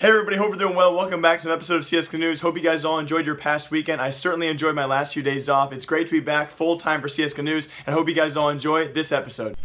Hey everybody, hope you're doing well. Welcome back to an episode of CSGO News. Hope you guys all enjoyed your past weekend. I certainly enjoyed my last few days off. It's great to be back full time for CSGO News, and hope you guys all enjoy this episode.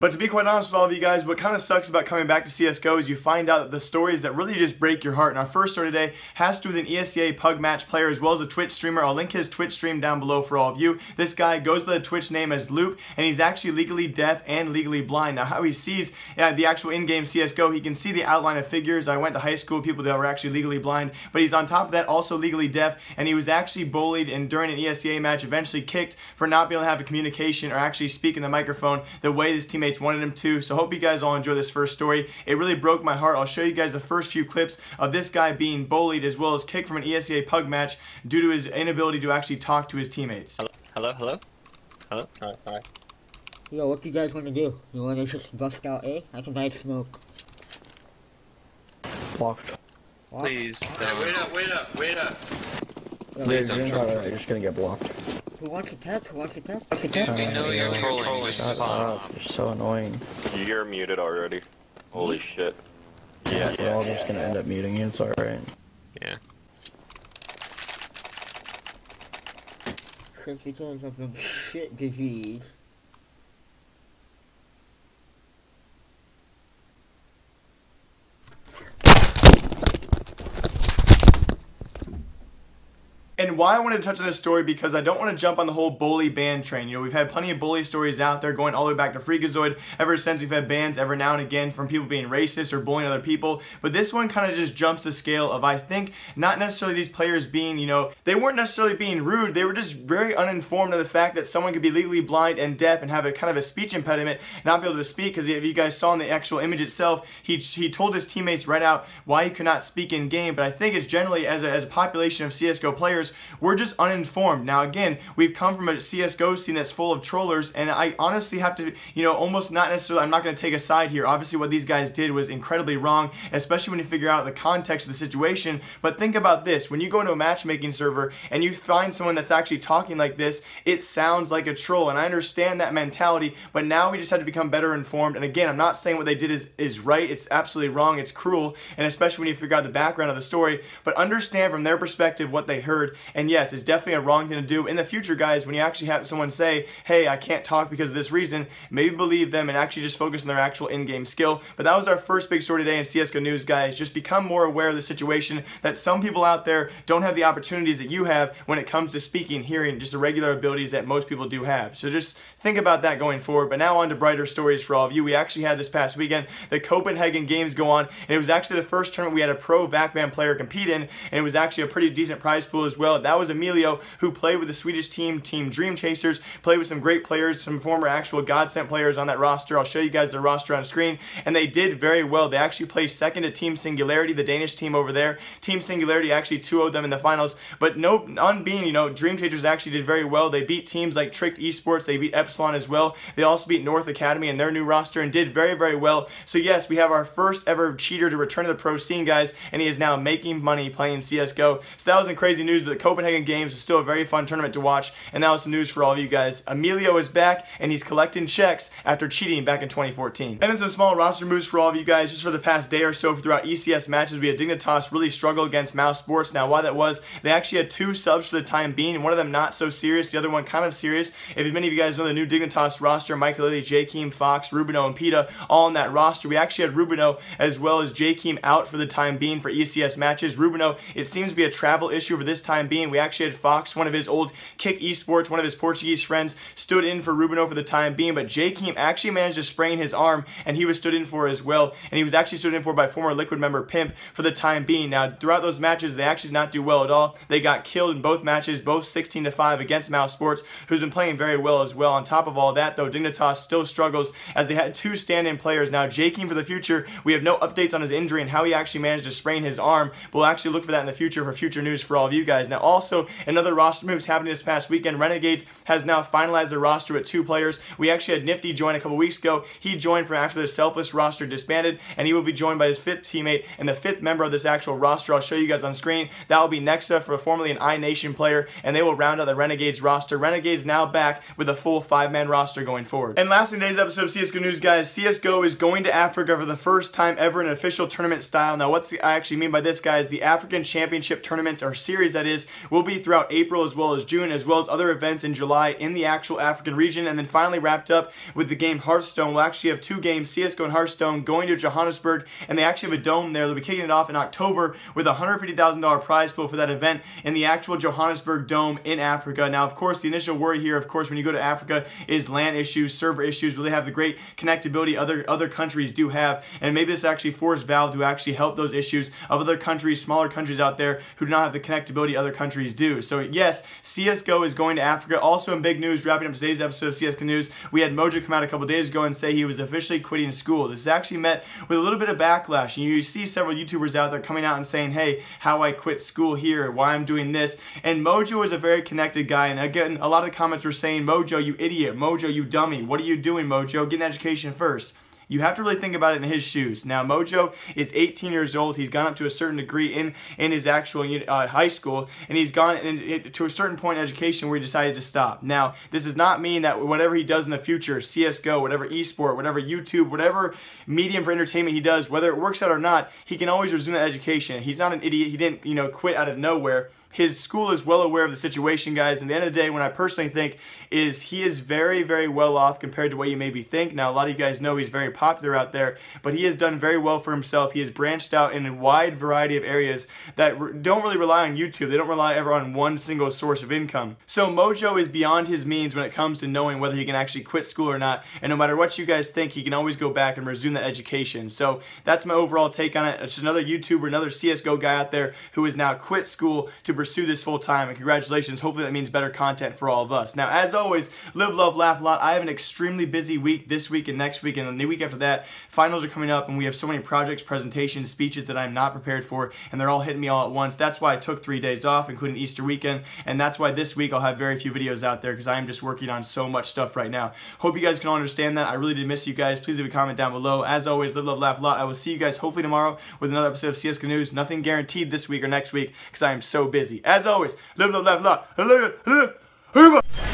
But to be quite honest with all of you guys, what kind of sucks about coming back to CSGO is you find out that the stories that really just break your heart. And our first story today has to do with an ESEA Pug match player as well as a Twitch streamer. I'll link his Twitch stream down below for all of you. This guy goes by the Twitch name as Loop, and he's actually legally deaf and legally blind. Now how he sees the actual in-game CSGO, he can see the outline of figures. I went to high school with people that were actually legally blind, but he's on top of that also legally deaf, and he was actually bullied and during an ESEA match eventually kicked for not being able to have a communication or actually speak in the microphone the way his teammates wanted him to. So hope you guys all enjoy this first story. It really broke my heart. I'll show you guys the first few clips of this guy being bullied as well as kicked from an ESEA Pug match due to his inability to actually talk to his teammates. Hello? Hi. Yo, what do you guys want to do? You want to just bust out A? I can buy smoke. Blocked. Please don't. Wait up. Please don't troll. You're just gonna get blocked. Who wants to touch? Dude, we know you're trolling. Shut up. You're so annoying. You're muted already. Holy shit. Yeah. We're all just gonna end up muting you. It's alright. Yeah. Just because of the shit disease. And why I wanted to touch on this story, because I don't want to jump on the whole bully ban train. You know, we've had plenty of bully stories out there going all the way back to Freakazoid ever since. We've had bans every now and again from people being racist or bullying other people. But this one kind of just jumps the scale of, I think, not necessarily these players being, you know, they weren't necessarily being rude. They were just very uninformed of the fact that someone could be legally blind and deaf and have a kind of a speech impediment, not be able to speak. Because if you guys saw in the actual image itself, he told his teammates right out why he could not speak in game. But I think it's generally, as a population of CSGO players, we're just uninformed. Now again, we've come from a CSGO scene that's full of trollers, and I honestly have to, you know, almost not necessarily, I'm not going to take a side here. Obviously what these guys did was incredibly wrong, especially when you figure out the context of the situation. But think about this, when you go into a matchmaking server and you find someone that's actually talking like this, it sounds like a troll, and I understand that mentality, but now we just have to become better informed. And again, I'm not saying what they did is right, it's absolutely wrong, it's cruel, and especially when you figure out the background of the story, but understand from their perspective what they heard. And yes, it's definitely a wrong thing to do. In the future, guys, when you actually have someone say, hey, I can't talk because of this reason, maybe believe them and actually just focus on their actual in-game skill. But that was our first big story today in CSGO News, guys. Just become more aware of the situation, that some people out there don't have the opportunities that you have when it comes to speaking, hearing, just the regular abilities that most people do have. So just think about that going forward. But now on to brighter stories for all of you. We actually had this past weekend the Copenhagen games go on, and it was actually the first tournament we had a pro VACBAN player compete in, and it was actually a pretty decent prize pool as well. That was Emilio, who played with the Swedish team Dreamchasers, played with some great players, some former actual God-sent players on that roster. I'll show you guys their roster on screen, and they did very well. They actually placed second to Team Singularity, the Danish team over there. Team Singularity actually 2-0'd them in the finals, but Dreamchasers actually did very well. They beat teams like Tricked Esports, they beat Epsilon as well. They also beat North Academy and their new roster and did very, very well. So yes, we have our first ever cheater to return to the pro scene, guys, and he is now making money playing CSGO. So that wasn't crazy news, but the Copenhagen games is still a very fun tournament to watch, and that was some news for all of you guys. Emilio is back, and he's collecting checks after cheating back in 2014. And then some small roster moves for all of you guys. Just for the past day or so throughout ECS matches, we had Dignitas really struggle against Mouse Sports. Now why that was, they actually had 2 subs for the time being, one of them not so serious, the other one kind of serious. If many of you guys know the new Dignitas roster, Michael Lilly, Jkaem, Fox, Rubino, and Peta, all in that roster. We actually had Rubino as well as Jkaem out for the time being for ECS matches. Rubino, it seems to be a travel issue for this time being. We actually had Fox, one of his old Kick Esports, one of his Portuguese friends, stood in for Rubino for the time being, but Jkaem actually managed to sprain his arm, and he was stood in for as well, and he was actually stood in for by former Liquid member Pimp for the time being. Now, throughout those matches, they actually did not do well at all. They got killed in both matches, both 16-5 against Mouse Sports, who's been playing very well as well. On top of all that, though, Dignitas still struggles as they had 2 stand-in players. Now, Jkaem for the future, we have no updates on his injury and how he actually managed to sprain his arm, but we'll actually look for that in the future for future news for all of you guys. Now also, another roster moves happening this past weekend. Renegades has now finalized their roster with 2 players. We actually had Nifty join a couple weeks ago. He joined from after the Selfless roster disbanded, and he will be joined by his 5th teammate and the 5th member of this actual roster. I'll show you guys on screen. That will be Nexa, for formerly an iNation player, and they will round out the Renegades roster. Renegades now back with a full 5-man roster going forward. And lastly, in today's episode of CSGO News, guys, CSGO is going to Africa for the first time ever in an official tournament style. Now, what I actually mean by this, guys, the African Championship tournaments, or series that is, will be throughout April as well as June, as well as other events in July in the actual African region, and then finally wrapped up with the game Hearthstone. We'll actually have 2 games, CSGO and Hearthstone, going to Johannesburg, and they actually have a dome there. They'll be kicking it off in October with a $150,000 prize pool for that event in the actual Johannesburg Dome in Africa. Now, of course, the initial worry here, of course, when you go to Africa is LAN issues, server issues. Will they have the great connectability other countries do have? And maybe this actually forced Valve to actually help those issues of other countries, smaller countries out there who do not have the connectability other countries do. So yes, CSGO is going to Africa. Also in big news, wrapping up today's episode of CSGO News, we had Mojo come out a couple days ago and say he was officially quitting school. This is actually met with a little bit of backlash. And you see several YouTubers out there coming out and saying, hey, how I quit school here, why I'm doing this. And Mojo is a very connected guy. And again, a lot of the comments were saying, Mojo, you idiot. Mojo, you dummy. What are you doing, Mojo? Get an education first. You have to really think about it in his shoes. Now, Mojo is 18 years old. He's gone up to a certain degree in his actual high school, and he's gone to a certain point in education where he decided to stop. Now, this does not mean that whatever he does in the future, CSGO, whatever esport, whatever YouTube, whatever medium for entertainment he does, whether it works out or not, he can always resume that education. He's not an idiot. He didn't, quit out of nowhere. His school is well aware of the situation, guys, and at the end of the day, what I personally think is he is very, very well off compared to what you maybe think. Now, a lot of you guys know he's very popular out there, but he has done very well for himself. He has branched out in a wide variety of areas that don't really rely on YouTube. They don't rely ever on one single source of income. So Mojo is beyond his means when it comes to knowing whether he can actually quit school or not, and no matter what you guys think, he can always go back and resume that education. So that's my overall take on it. It's another YouTuber, another CSGO guy out there who has now quit school to pursue this full time, and congratulations. Hopefully that means better content for all of us. Now, as always, live, love, laugh a lot. I have an extremely busy week this week and next week, and the week after that, finals are coming up, and we have so many projects, presentations, speeches that I'm not prepared for, and they're all hitting me all at once. That's why I took 3 days off, including Easter weekend, and that's why this week I'll have very few videos out there because I am just working on so much stuff right now. Hope you guys can all understand that. I really did miss you guys. Please leave a comment down below. As always, live, love, laugh a lot. I will see you guys hopefully tomorrow with another episode of CSGO News. Nothing guaranteed this week or next week because I am so busy. As always, live, love, laugh a lot.